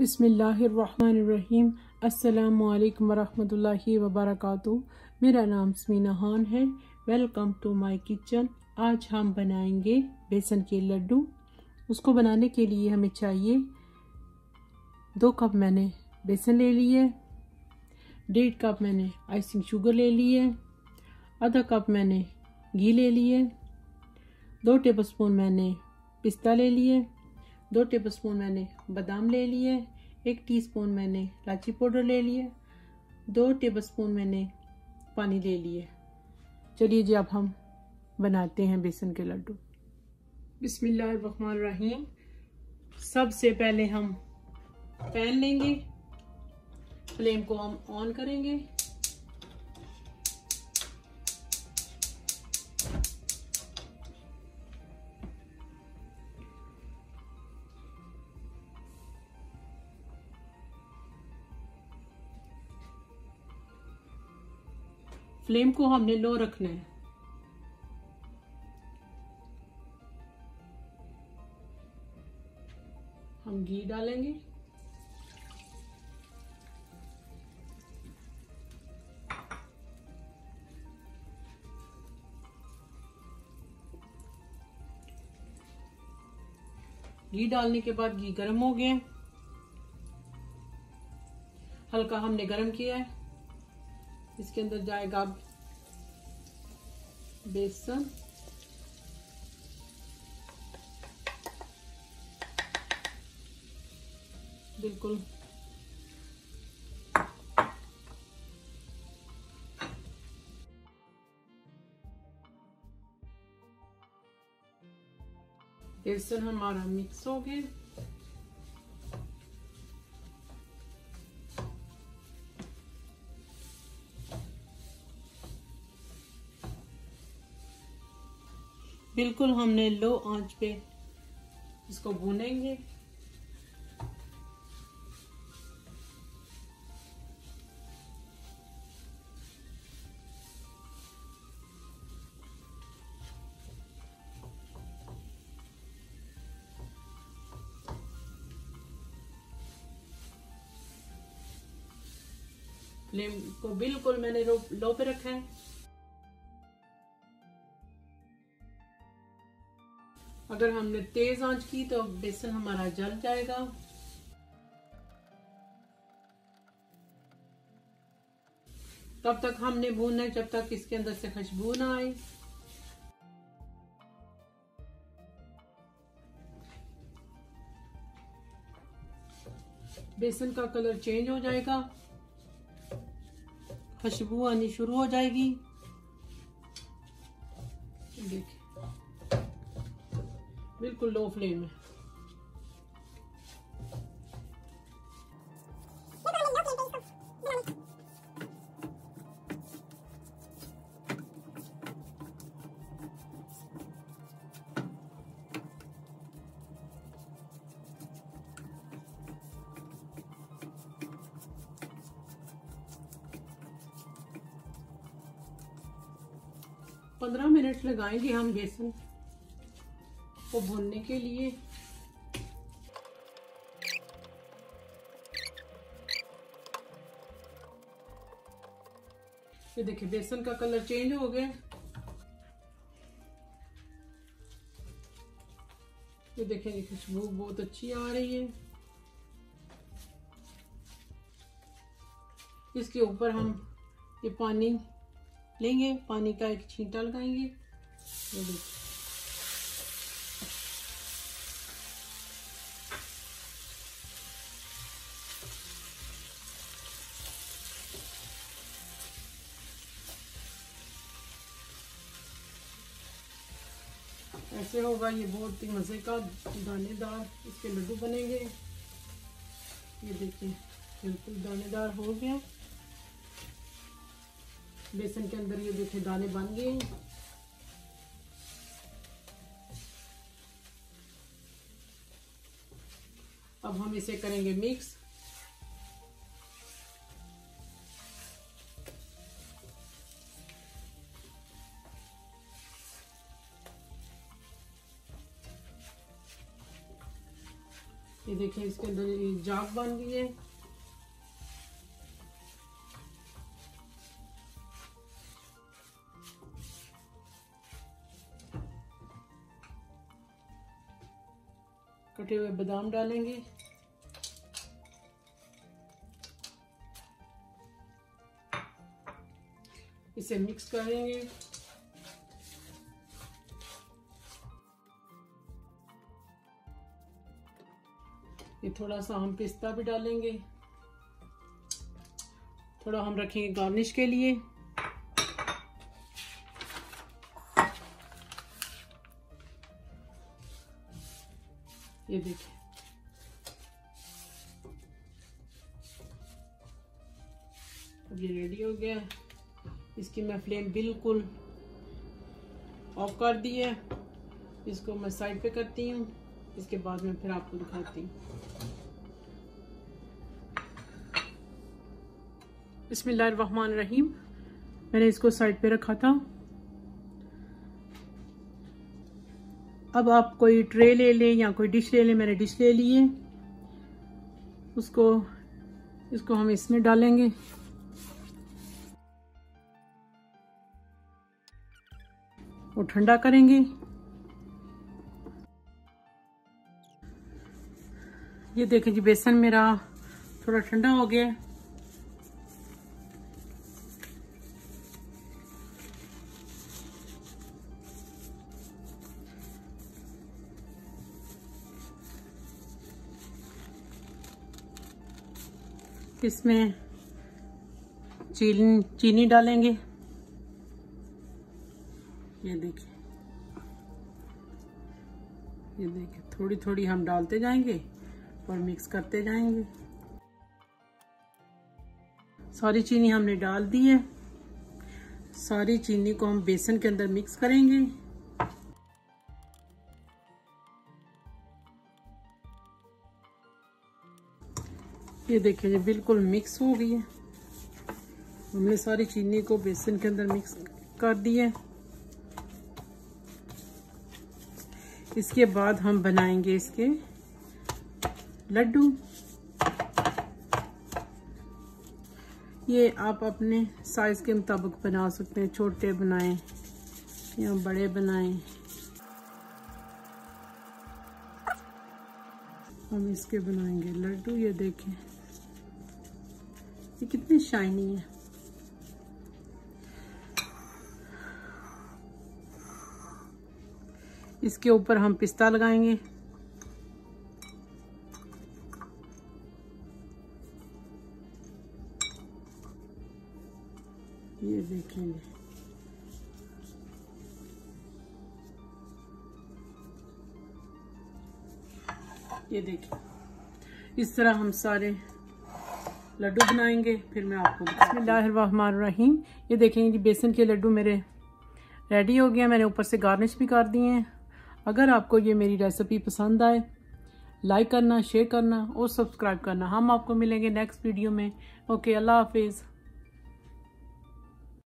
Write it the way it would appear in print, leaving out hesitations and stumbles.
बिस्मिल्लाहिर्रहमानिर्रहीम। अस्सलामुअलैकुम वरहमतुल्लाहि वबरकातुहू। मेरा नाम समीना है। Welcome to my kitchen. आज हम बनाएंगे बेसन के लड्डू। उसको बनाने के लिए हमें चाहिए 2 कप मैंने बेसन ले लिए, 1.5 कप मैंने आइसिंग शुगर ले लिए, आधा कप मैंने घी ले लिए, 2 टेबलस्पून मैंने पिस्ता ले लिए, 2 टेबलस्पून मैंने बादाम ले लिए, 1 टीस्पून मैंने इलायची पाउडर ले लिए, 2 टेबलस्पून मैंने पानी ले लिए। चलिए जी, अब हम बनाते हैं बेसन के लड्डू। बिस्मिल्लाहिर्रहमानिर्रहीम। सबसे पहले हम पैन लेंगे, फ्लेम को हम ऑन करेंगे। फ्लेम को हमने लो रखना है। हम घी डालेंगे, घी डालने के बाद घी गर्म हो गया, हल्का हमने गर्म किया है। इसके अंदर जाएगा बेसन, बिल्कुल बेसन हमारा मिक्स हो गया। बिल्कुल हमने लो आंच पे इसको भूनेंगे। फ्लेम को बिल्कुल मैंने लो पे रखा है। अगर हमने तेज आंच की तो बेसन हमारा जल जाएगा। तब तक हमने भूनना है जब तक इसके अंदर से खुशबू ना आए। बेसन का कलर चेंज हो जाएगा, खुशबू आनी शुरू हो जाएगी। देखिए बिल्कुल लो फ्लेम है। पंद्रह मिनट लगाएंगे हम बेसन को भूनने के लिए। ये देखिए बेसन का कलर चेंज हो गया। ये देखिए खुशबू बहुत अच्छी आ रही है। इसके ऊपर हम ये पानी लेंगे, पानी का एक छींटा लगाएंगे। ये देखिए ऐसे होगा, ये बहुत ही मजे का दानेदार इसके लड्डू बनेंगे। ये देखिए बिल्कुल दानेदार हो गया। बेसन के अंदर ये देखिए दाने बन गए। अब हम इसे करेंगे मिक्स। ये देखिए इसके अंदर ये जाग बन गई है। कटे हुए बादाम डालेंगे। इसे मिक्स करेंगे। ये थोड़ा सा हम पिस्ता भी डालेंगे, थोड़ा हम रखेंगे गार्निश के लिए। ये देखिए अब ये रेडी हो गया। इसकी मैं फ्लेम बिल्कुल ऑफ कर दी है। इसको मैं साइड पे करती हूँ, इसके बाद में फिर आपको दिखाती हूँ। बिस्मिल्लाहिर्रहमानिर्रहीम। मैंने इसको साइड पे रखा था। अब आप कोई ट्रे ले लें या कोई डिश ले लें। मैंने डिश ले ली है। इसको हम इसमें डालेंगे। और ठंडा करेंगे। ये देखें जी बेसन मेरा थोड़ा ठंडा हो गया। इसमें चीनी डालेंगे। ये देखिए थोड़ी थोड़ी हम डालते जाएंगे और मिक्स करते जाएंगे। सारी चीनी हमने डाल दी है। सारी चीनी को हम बेसन के अंदर मिक्स करेंगे। ये देखिए ये बिल्कुल मिक्स हो गई है। हमने सारी चीनी को बेसन के अंदर मिक्स कर दी है। इसके बाद हम बनाएंगे इसके लड्डू। ये आप अपने साइज के मुताबिक बना सकते हैं। छोटे बनाएं या बड़े बनाएं। हम इसके बनाएंगे लड्डू। ये देखें ये कितनी शाइनी है। इसके ऊपर हम पिस्ता लगाएंगे। ये देखेंगे ये देखिए इस तरह हम सारे लड्डू बनाएंगे। फिर मैं आपको बिस्मिल्लाहिर्रहमानिर्रहीम। ये देखेंगे जी बेसन के लड्डू मेरे रेडी हो गया। मैंने ऊपर से गार्निश भी कर दिए हैं। अगर आपको ये मेरी रेसिपी पसंद आए लाइक करना, शेयर करना और सब्सक्राइब करना। हम आपको मिलेंगे नेक्स्ट वीडियो में। ओके, अल्लाह हाफिज़।